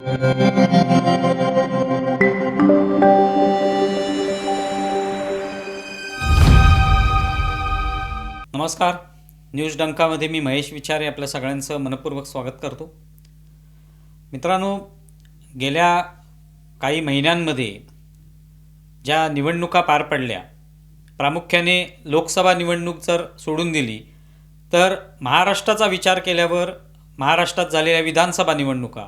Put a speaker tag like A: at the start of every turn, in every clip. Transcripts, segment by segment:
A: नमस्कार. न्यूज डंकामध्ये मी महेश विचारे आपल्या सगळ्यांचं मनपूर्वक स्वागत करतो. मित्रांनो, गेल्या काही महिन्यांमध्ये ज्या निवडणुका पार पडल्या, प्रामुख्याने लोकसभा निवडणूक जर सोडून दिली तर महाराष्ट्राचा विचार केल्यावर महाराष्ट्रात झालेल्या विधानसभा निवडणुका,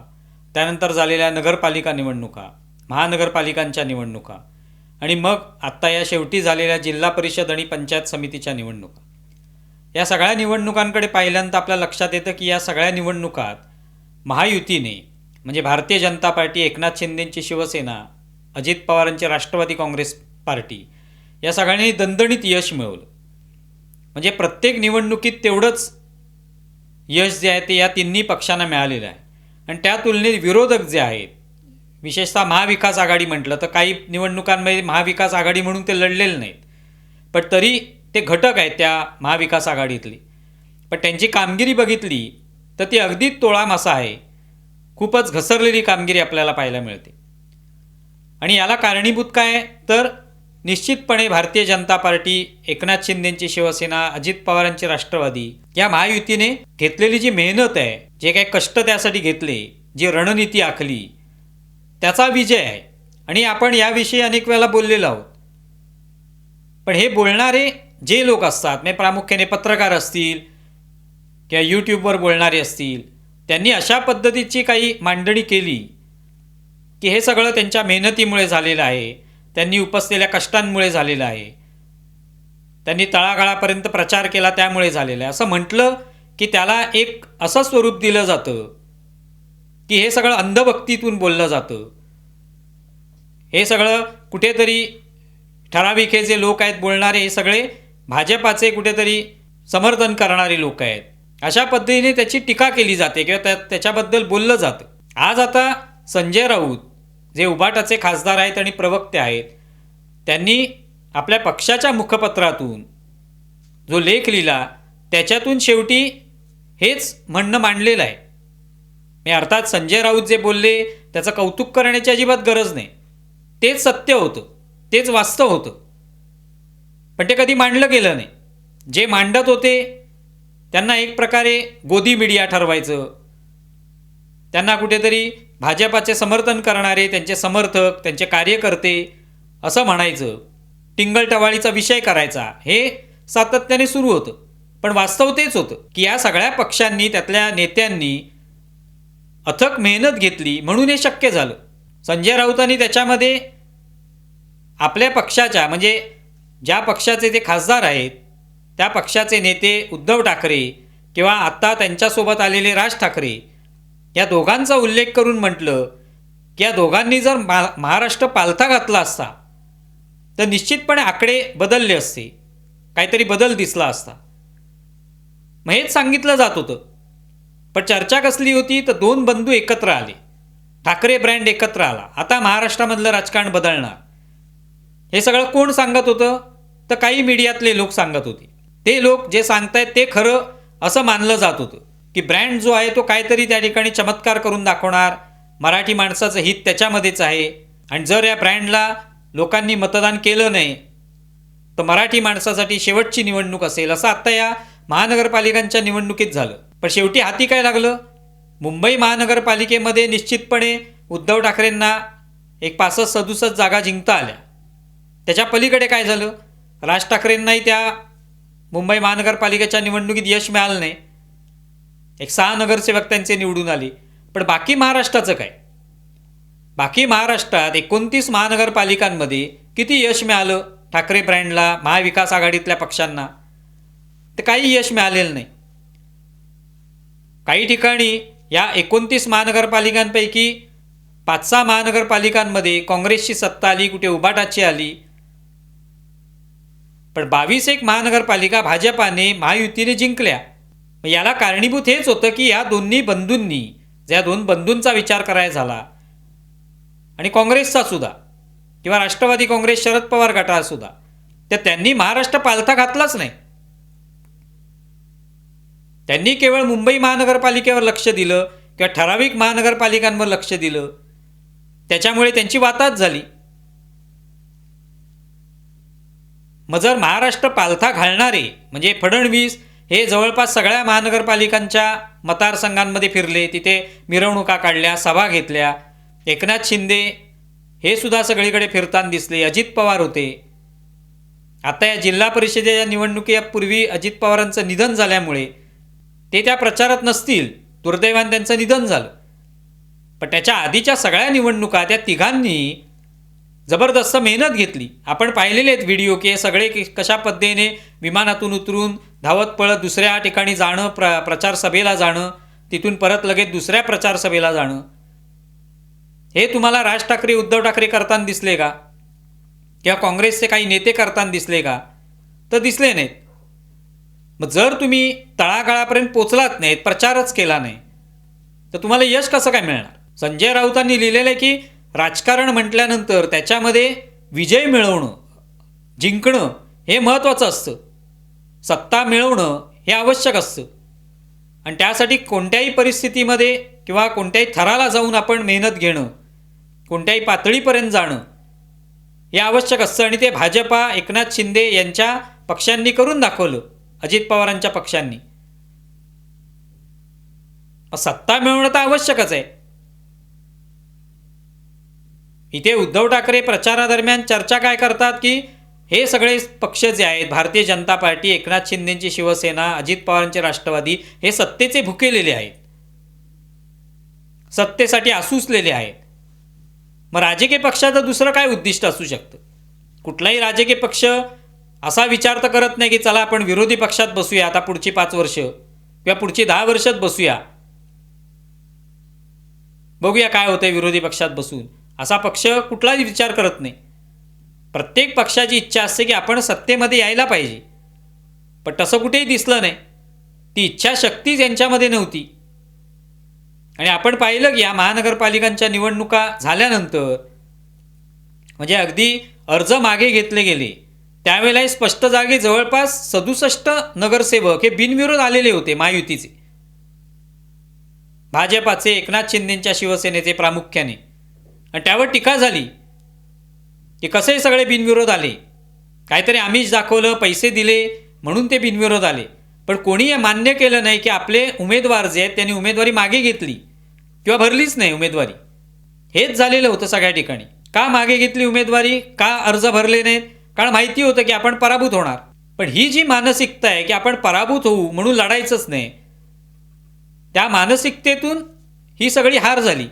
A: त्यानंतर झालेल्या नगरपालिका निवडणुका, महानगरपालिकांच्या निवडणुका आणि मग आत्ता या शेवटी झालेल्या जिल्हा परिषद आणि पंचायत समितीच्या निवडणुका, या सगळ्या निवडणुकांकडे पाहिल्यानंतर आपल्या लक्षात येतं की या सगळ्या निवडणुकात महायुतीने म्हणजे भारतीय जनता पार्टी, एकनाथ शिंदेंची शिवसेना, अजित पवारांची राष्ट्रवादी काँग्रेस पार्टी, या सगळ्यांनी दणदणीत यश मिळवलं. म्हणजे प्रत्येक निवडणुकीत तेवढंच यश जे आहे ते या तिन्ही पक्षांना मिळालेलं आहे. आणि त्या तुलनेत विरोधक जे आहेत, विशेषतः महाविकास आघाडी म्हटलं तर काही निवडणुकांमध्ये महाविकास आघाडी म्हणून ते लढलेले नाहीत, पण तरी ते घटक आहेत त्या महाविकास आघाडीतली. पण त्यांची कामगिरी बघितली तर ती अगदी तोळामासा आहे. खूपच घसरलेली कामगिरी आपल्याला पाहायला मिळते. आणि याला कारणीभूत काय तर निश्चितपणे भारतीय जनता पार्टी, एकनाथ शिंदेंची शिवसेना, अजित पवारांची राष्ट्रवादी, या महायुतीने घेतलेली जी मेहनत आहे, जे काही कष्ट त्यासाठी घेतले, जी रणनीती आखली, त्याचा विजय आहे. आणि आपण याविषयी अनेक वेळेला बोललेलो आहोत. पण हे बोलणारे जे लोक असतात, म्हणजे प्रामुख्याने पत्रकार असतील किंवा यूट्यूबवर बोलणारे असतील, त्यांनी अशा पद्धतीची काही मांडणी केली की हे सगळं त्यांच्या मेहनतीमुळे झालेलं आहे, त्यांनी उपसलेल्या कष्टांमुळे झालेलं आहे, त्यांनी तळागाळापर्यंत प्रचार केला त्यामुळे झालेलं आहे, असं म्हटलं की त्याला एक असं स्वरूप दिलं जातं की हे सगळं अंधभक्तीतून बोललं जातं. हे सगळं कुठेतरी ठराविक हे जे लोक आहेत बोलणारे, हे सगळे भाजपाचे कुठेतरी समर्थन करणारे लोक आहेत, अशा पद्धतीने त्याची टीका केली जाते किंवा त्याच्याबद्दल बोललं जातं. आज आता संजय राऊत जे उभाटाचे खासदार आहेत आणि प्रवक्ते आहेत, त्यांनी आपल्या पक्षाच्या मुखपत्रातून जो लेख लिहिला त्याच्यातून शेवटी हेच म्हणणं मांडलेलं आहे. मी अर्थात संजय राऊत जे बोलले त्याचं कौतुक करण्याची अजिबात गरज नाही, तेच सत्य होतं, तेच वास्तव होतं. पण ते कधी मांडलं गेलं नाही. जे मांडत होते त्यांना एक प्रकारे गोदी मीडिया ठरवायचं, त्यांना कुठेतरी भाजपाचे समर्थन करणारे, त्यांचे समर्थक, त्यांचे कार्यकर्ते असं म्हणायचं, टिंगलटवाळीचा विषय करायचा, हे सातत्याने सुरू होतं. पण वास्तव तेच होतं की या सगळ्या पक्षांनी, त्यातल्या नेत्यांनी अथक मेहनत घेतली म्हणून हे शक्य झालं. संजय राऊतांनी त्याच्यामध्ये आपल्या पक्षाच्या, म्हणजे ज्या पक्षाचे ते खासदार आहेत, त्या पक्षाचे नेते उद्धव ठाकरे किंवा आत्ता त्यांच्यासोबत आलेले राज ठाकरे, या दोघांचा उल्लेख करून म्हटलं की या दोघांनी जर महाराष्ट्र पालथा घातला असता तर निश्चितपणे आकडे बदलले असते, काहीतरी बदल दिसला असता. मग हेच सांगितलं जात होतं. पण चर्चा कसली होती तर दोन बंधू एकत्र आले, ठाकरे ब्रँड एकत्र आला, आता महाराष्ट्रामधलं राजकारण बदलणार. हे सगळं कोण सांगत होतं तर काही मीडियातले लोक सांगत होते. ते लोक जे सांगतायत ते खरं असं मानलं जात होतं की ब्रँड जो आहे तो काहीतरी त्या ठिकाणी चमत्कार करून दाखवणार, मराठी माणसाचं हित त्याच्यामध्येच आहे, आणि जर या ब्रँडला लोकांनी मतदान केलं नाही तर मराठी माणसासाठी शेवटची निवडणूक असेल, असं आत्ता या महानगरपालिकांच्या निवडणुकीत झालं. पण शेवटी हाती काय लागलं? मुंबई महानगरपालिकेमध्ये निश्चितपणे उद्धव ठाकरेंना एक 65-67 जागा जिंकता आल्या. त्याच्या पलीकडे काय झालं? राज ठाकरेंनाही त्या मुंबई महानगरपालिकेच्या निवडणुकीत यश मिळालं नाही. एक 6 नगरसेवक त्यांचे निवडून आले. पण बाकी महाराष्ट्राचं काय? बाकी महाराष्ट्रात 29 महानगरपालिकांमध्ये किती यश मिळालं ठाकरे ब्रँडला, महाविकास आघाडीतल्या पक्षांना? तर काही यश मिळालेलं नाही. काही ठिकाणी या 29 महानगरपालिकांपैकी 5-6 महानगरपालिकांमध्ये काँग्रेसची सत्ता आली, कुठे उभाटाची आली. पण 22 महानगरपालिका भाजपाने, महायुतीने जिंकल्या. याला कारणीभूत हेच होतं की या दोन्ही बंधूंनी, ज्या दोन बंधूंचा विचार करायचा झाला, आणि काँग्रेसचा सुद्धा किंवा राष्ट्रवादी काँग्रेस, शरद पवार गटाचा सुद्धा, तर त्यांनी महाराष्ट्र पालथा घातलाच नाही. त्यांनी केवळ मुंबई महानगरपालिकेवर लक्ष दिलं किंवा ठराविक महानगरपालिकांवर लक्ष दिलं, त्याच्यामुळे त्यांची वाताहत झाली. मग जर महाराष्ट्र पालथा घालणारे म्हणजे फडणवीस हे जवळपास सगळ्या महानगरपालिकांच्या मतदारसंघांमध्ये फिरले, तिथे मिरवणुका काढल्या, सभा घेतल्या, एकनाथ शिंदे हे सुद्धा सगळीकडे फिरताना दिसले, अजित पवार होते. आता या जिल्हा परिषदेच्या निवडणुकीपूर्वी अजित पवारांचं निधन झाल्यामुळे ते त्या प्रचारात नसतील, दुर्दैवाने त्यांचं निधन झालं. पण त्याच्या आधीच्या सगळ्या निवडणुका त्या तिघांनी जबरदस्त मेहनत घेतली. आपण पाहिलेले आहेत व्हिडिओ की हे सगळे कशा पद्धतीने विमानातून उतरून धावत पळत दुसऱ्या ठिकाणी जाणं, प्रचार सभेला जाणं, तिथून परत लगेच दुसऱ्या प्रचार सभेला जाणं. हे तुम्हाला राज ठाकरे, उद्धव ठाकरे करताना दिसले का? किंवा काँग्रेसचे काही नेते करताना दिसले का? तर दिसले नाहीत. मग जर तुम्ही तळागाळापर्यंत पोचलात नाहीत, प्रचारच केला नाही, तर तुम्हाला यश कसं काय मिळणार? संजय राऊतांनी लिहिलेलं आहे की राजकारण म्हटल्यानंतर त्याच्यामध्ये विजय मिळवणं, जिंकणं हे महत्त्वाचं असतं, सत्ता मिळवणं हे आवश्यक असतं. आणि त्यासाठी कोणत्याही परिस्थितीमध्ये किंवा कोणत्याही थराला जाऊन आपण मेहनत घेणं, कोणत्याही पातळीपर्यंत जाणं हे आवश्यक असतं. आणि ते भाजपा, एकनाथ शिंदे यांच्या पक्षांनी करून दाखवलं, अजित पवारांच्या पक्षांनी. सत्ता मिळवणं तर आवश्यकच आहे. इथे उद्धव ठाकरे प्रचारादरम्यान चर्चा काय करतात की हे सगळे पक्ष जे आहेत, भारतीय जनता पार्टी, एकनाथ शिंदेची शिवसेना, अजित पवारांचे राष्ट्रवादी, हे सत्तेचे भुकेलेले आहेत, सत्तेसाठी आसूसलेले आहेत. मग राजकीय पक्षाचं दुसरं काय उद्दिष्ट असू शकतं? कुठलाही राजकीय पक्ष असा विचार तर करत नाही की चला आपण विरोधी पक्षात बसूया आता पुढची 5 वर्ष किंवा पुढची 10 वर्षात बसूया, बघूया काय होतंय विरोधी पक्षात बसून. असा पक्ष कुठलाही विचार करत नाही. प्रत्येक पक्षाची इच्छा असते की आपण सत्तेमध्ये यायला पाहिजे. पण तसं कुठेही दिसलं नाही, ती इच्छाशक्तीच यांच्यामध्ये नव्हती. आणि आपण पाहिलं की या महानगरपालिकांच्या निवडणुका झाल्यानंतर म्हणजे अगदी अर्ज मागे घेतले गेले त्यावेळेला स्पष्ट जागे जवळपास 67 नगरसेवक हे बिनविरोध आलेले होते महायुतीचे, भाजपाचे, एकनाथ शिंदेच्या शिवसेनेचे प्रामुख्याने. आणि त्यावर टीका झाली की कसे सगळे बिनविरोध आले, काहीतरी आमिष दाखवलं, पैसे दिले म्हणून ते बिनविरोध आले. पण कोणी हे मान्य केलं नाही की आपले उमेदवार जे आहेत त्यांनी उमेदवारी मागे घेतली किंवा भरलीच नाही उमेदवारी. हेच झालेलं होतं सगळ्या ठिकाणी. का मागे घेतली उमेदवारी, का अर्ज भरले नाहीत? कारण माहिती होतं की आपण पराभूत होणार. पण ही जी मानसिकता आहे की आपण पराभूत होऊ म्हणून लढायचंच नाही, त्या मानसिकतेतून ही सगळी हार झाली.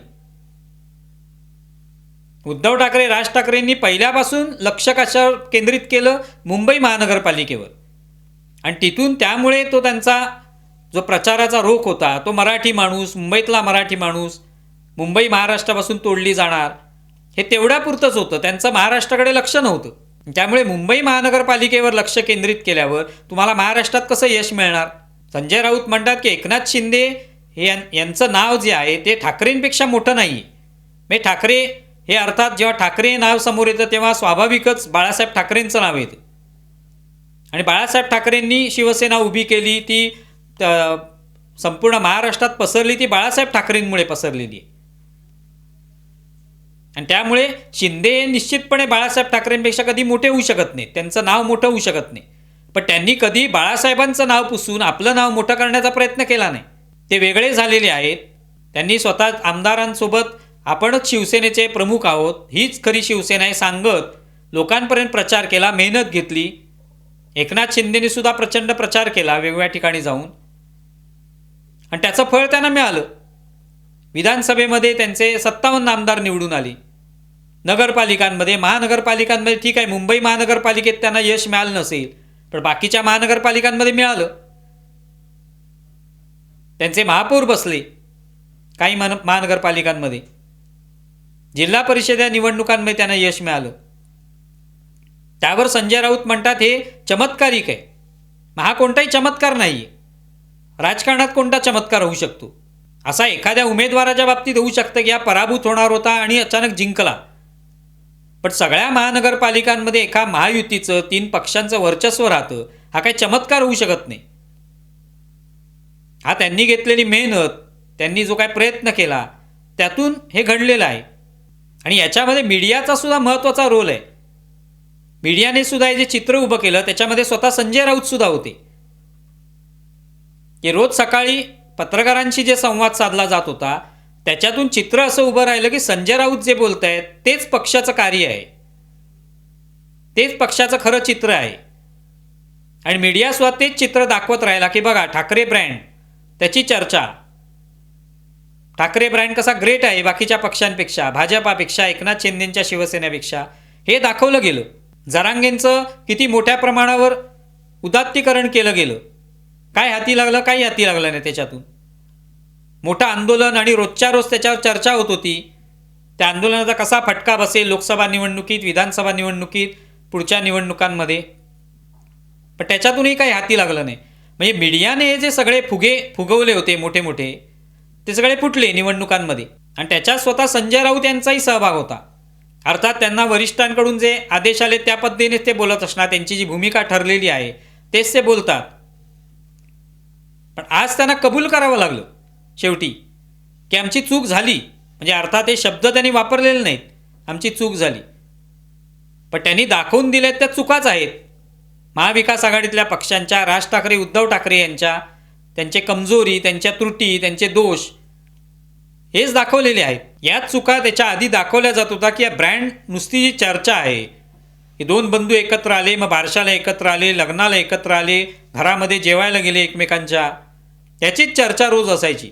A: उद्धव ठाकरे, राज ठाकरेंनी पहिल्यापासून लक्ष कशावर केंद्रित केलं? मुंबई महानगरपालिकेवर. आणि तिथून त्यामुळे तो त्यांचा जो प्रचाराचा रोख होता तो मराठी माणूस, मुंबईतला मराठी माणूस, मुंबई महाराष्ट्रापासून तोडली जाणार, हे तेवढ्यापुरतंच होतं. त्यांचं महाराष्ट्राकडे लक्ष नव्हतं. त्यामुळे मुंबई महानगरपालिकेवर लक्ष केंद्रित केल्यावर तुम्हाला महाराष्ट्रात कसं यश मिळणार? संजय राऊत म्हणतात की एकनाथ शिंदे हे यांचं नाव जे आहे ते ठाकरेंपेक्षा मोठं नाही. म्हणजे ठाकरे हे अर्थात जेव्हा ठाकरे नाव समोर येतं तेव्हा स्वाभाविकच बाळासाहेब ठाकरेंचं नाव येतं. आणि बाळासाहेब ठाकरेंनी शिवसेना उभी केली, ती संपूर्ण महाराष्ट्रात पसरली, ती बाळासाहेब ठाकरेंमुळे पसरलेली आहे. आणि त्यामुळे शिंदे निश्चितपणे बाळासाहेब ठाकरेंपेक्षा कधी मोठे होऊ शकत नाहीत, त्यांचं नाव मोठं होऊ शकत नाही. पण त्यांनी कधी बाळासाहेबांचं नाव पुसून आपलं नाव मोठं करण्याचा प्रयत्न केला नाही. ते वेगळे झालेले आहेत. त्यांनी स्वतः आमदारांसोबत आपणच शिवसेनेचे प्रमुख आहोत, हीच खरी शिवसेना आहे सांगत लोकांपर्यंत प्रचार केला, मेहनत घेतली. एकनाथ शिंदेने सुद्धा प्रचंड प्रचार केला वेगवेगळ्या ठिकाणी जाऊन, आणि त्याचं फळ त्यांना मिळालं. विधानसभेमध्ये त्यांचे 57 आमदार निवडून आले. नगरपालिकांमध्ये, महानगरपालिकांमध्ये ठीक आहे, मुंबई महानगरपालिकेत त्यांना यश मिळालं नसेल, पण बाकीच्या महानगरपालिकांमध्ये मिळालं. त्यांचे महापौर बसले काही महानगरपालिकांमध्ये. जिल्हा परिषद निवडणुकांमध्ये त्यांना यश मिळालं. त्यावर संजय राऊत म्हणतात हे चमत्कारिक आहे. हा कोणताही चमत्कार नाही आहे. राजकारणात कोणता चमत्कार होऊ शकतो? असा एखाद्या उमेदवाराच्या बाबतीत होऊ शकतं की हा पराभूत होणार होता आणि अचानक जिंकला. पण सगळ्या महानगरपालिकांमध्ये एका महायुतीचं 3 पक्षांचं वर्चस्व राहतं, हा काही चमत्कार होऊ शकत नाही. हा त्यांनी घेतलेली मेहनत, त्यांनी जो काय प्रयत्न केला त्यातून हे घडलेलं आहे. आणि याच्यामध्ये मीडियाचा सुद्धा महत्त्वाचा रोल आहे. मीडियाने सुद्धा हे जे चित्र उभं केलं त्याच्यामध्ये स्वतः संजय राऊत सुद्धा होते, की रोज सकाळी पत्रकारांशी जे संवाद साधला जात होता त्याच्यातून चित्र असं उभं राहिलं की संजय राऊत जे बोलत आहेत तेच पक्षाचं कार्य आहे, तेच पक्षाचं खरं चित्र आहे. आणि मीडिया सुद्धा तेच चित्र दाखवत राहिला की बघा ठाकरे ब्रँड, त्याची चर्चा, ठाकरे ब्रँड कसा ग्रेट आहे बाकीच्या पक्षांपेक्षा, भाजपापेक्षा, एकनाथ शिंदेंच्या शिवसेनेपेक्षा, हे दाखवलं गेलं. जरांगेंचं किती मोठ्या प्रमाणावर उदात्तीकरण केलं गेलं. काय हाती लागलं, काही हाती लागलं नाही. त्याच्यातून मोठं आंदोलन आणि रोजच्या रोज त्याच्यावर चर्चा होत होती. त्या आंदोलनाचा कसा फटका बसेल लोकसभा निवडणुकीत, विधानसभा निवडणुकीत, पुढच्या निवडणुकांमध्ये, पण त्याच्यातूनही काही हाती लागलं नाही. म्हणजे मीडियाने जे सगळे फुगे फुगवले होते मोठे मोठे, ते सगळे फुटले निवडणुकांमध्ये. आणि त्याच्यात स्वतः संजय राऊत यांचाही सहभाग होता. अर्थात त्यांना वरिष्ठांकडून जे आदेश आले त्या पद्धतीनेच ते बोलत असणार, त्यांची जी भूमिका ठरलेली आहे तेच ते बोलतात. पण आज त्यांना कबूल करावं लागलं शेवटी की आमची चूक झाली. म्हणजे अर्थात हे शब्द त्यांनी वापरलेले नाहीत, आमची चूक झाली, पण त्यांनी दाखवून दिलेत त्या चुकाच आहेत. महाविकास आघाडीतल्या पक्षांच्या, राज ठाकरे, उद्धव ठाकरे यांच्या, त्यांचे कमजोरी, त्यांच्या त्रुटी, त्यांचे दोष हेच दाखवलेले आहेत. याच चुका त्याच्या आधी दाखवल्या जात होता की या ब्रँड नुसती जी चर्चा आहे, हे दोन बंधू एकत्र आले, मग बारशाला एकत्र आले, लग्नाला एकत्र आले, घरामध्ये जेवायला गेले एकमेकांच्या, याचीच चर्चा रोज असायची.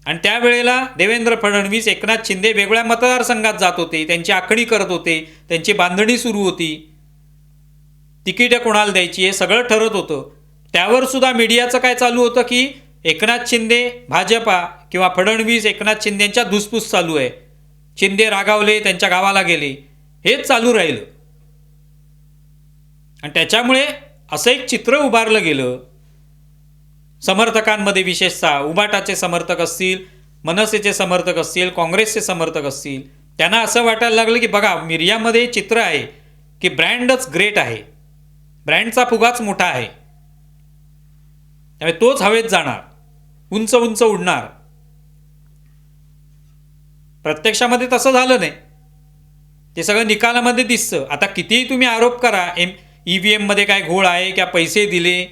A: आणि त्यावेळेला देवेंद्र फडणवीस, एकनाथ शिंदे वेगळ्या मतदारसंघात जात होते, त्यांची आखणी करत होते, त्यांची बांधणी सुरू होती, तिकीटं कोणाला द्यायची हे सगळं ठरत होतं. त्यावर सुद्धा मीडियाचं काय चालू होतं की एकनाथ शिंदे भाजपा किंवा फडणवीस एकनाथ शिंदेंच्या धुसफूस चालू आहे, शिंदे रागावले, त्यांच्या गावाला गेले, हेच चालू राहिलं. आणि त्याच्यामुळे असं एक चित्र उभारलं गेलं समर्थकांमध्ये, विशेषतः उबाटाचे समर्थक असतील, मनसेचे समर्थक असतील, काँग्रेसचे समर्थक असतील, त्यांना असं वाटायला लागलं की बघा मीडियामध्ये चित्र आहे की ब्रँडच ग्रेट आहे, ब्रँडचा फुगाच मोठा आहे, त्यामुळे तोच हवेत जाणार, उंच उंच उडणार. प्रत्यक्षामध्ये तसं झालं नाही. ते सगळं निकालामध्ये दिसतं. आता कितीही तुम्ही आरोप करा, EVM मध्ये काय घोळ आहे, क्या पैसे दिले,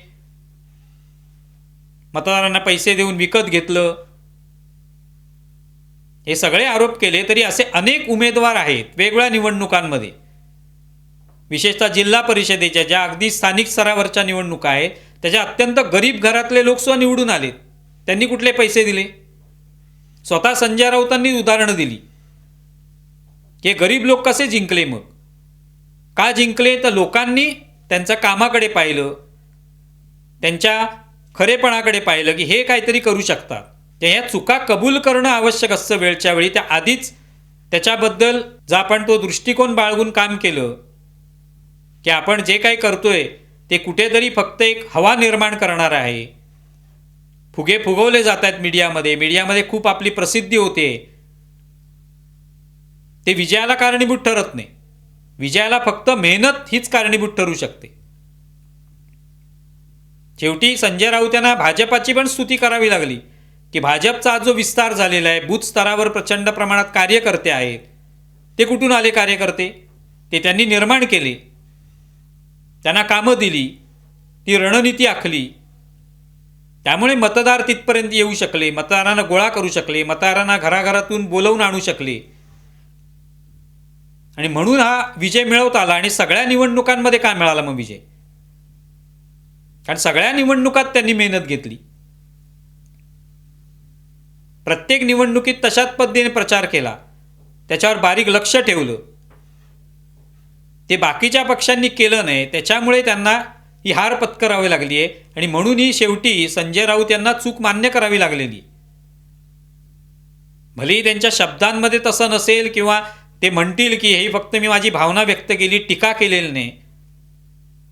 A: मतदारांना पैसे देऊन विकत घेतलं, हे सगळे आरोप केले तरी असे अनेक उमेदवार आहेत वेगवेगळ्या निवडणुकांमध्ये, विशेषतः जिल्हा परिषदेच्या ज्या अगदी स्थानिक स्तरावरच्या निवडणुका आहेत त्याच्या अत्यंत गरीब घरातले लोकसुद्धा निवडून आलेत. त्यांनी कुठले पैसे दिले? स्वतः संजय राऊतांनी उदाहरणं दिली की गरीब लोक कसे जिंकले. मग का जिंकले? तर लोकांनी त्यांच्या कामाकडे पाहिलं, त्यांच्या खरेपणाकडे पाहिलं की हे काहीतरी करू शकतात. त्या ह्या चुका कबूल करणं आवश्यक असतं वेळच्या वेळी. त्या आधीच त्याच्याबद्दल जर आपण तो दृष्टिकोन बाळगून काम केलं की आपण जे काही करतोय ते कुठेतरी फक्त एक हवा निर्माण करणार आहे, फुगे फुगवले जात आहेत मीडियामध्ये, मीडियामध्ये खूप आपली प्रसिद्धी होते, ते विजयाला कारणीभूत ठरत नाही. विजयाला फक्त मेहनत हीच कारणीभूत ठरू शकते. शेवटी संजय राऊत यांना भाजपाची पण स्तुती करावी लागली की भाजपचा जो विस्तार झालेला आहे, बूथ स्तरावर प्रचंड प्रमाणात कार्यकर्ते आहेत. ते कुठून आले कार्यकर्ते? ते त्यांनी निर्माण केले, त्यांना कामं दिली, ती रणनीती आखली, त्यामुळे मतदार तिथपर्यंत येऊ शकले, मतदारांना गोळा करू शकले, मतदारांना घराघरातून बोलवून आणू शकले. आणि म्हणून हा विजय मिळवता आला. आणि सगळ्या निवडणुकांमध्ये काय मिळाला मग विजय? कारण सगळ्या निवडणुकात त्यांनी मेहनत घेतली, प्रत्येक निवडणुकीत तशाच पद्धतीने प्रचार केला, त्याच्यावर बारीक लक्ष ठेवलं. ते बाकीच्या पक्षांनी केलं नाही, त्याच्यामुळे त्यांना ही हार पत्करावी लागली आहे. आणि म्हणून ही शेवटी संजय राऊत यांना चूक मान्य करावी लागलेली. भलेही त्यांच्या शब्दांमध्ये तसं नसेल किंवा ते म्हणतील की हे फक्त मी माझी भावना व्यक्त केली, टीका केलेली नाही,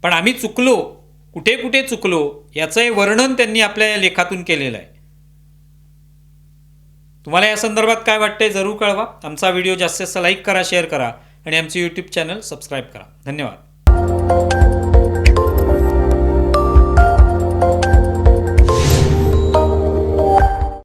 A: पण आम्ही चुकलो, कुठे कुठे चुकलो याचं वर्णन त्यांनी आपल्या या लेखातून केलेलं आहे. तुम्हाला या संदर्भात काय वाटतंय जरूर कळवा. आमचा व्हिडिओ जास्तीत जास्त लाईक करा, शेअर करा आणि आमचे YouTube चॅनल सबस्क्राईब करा. धन्यवाद.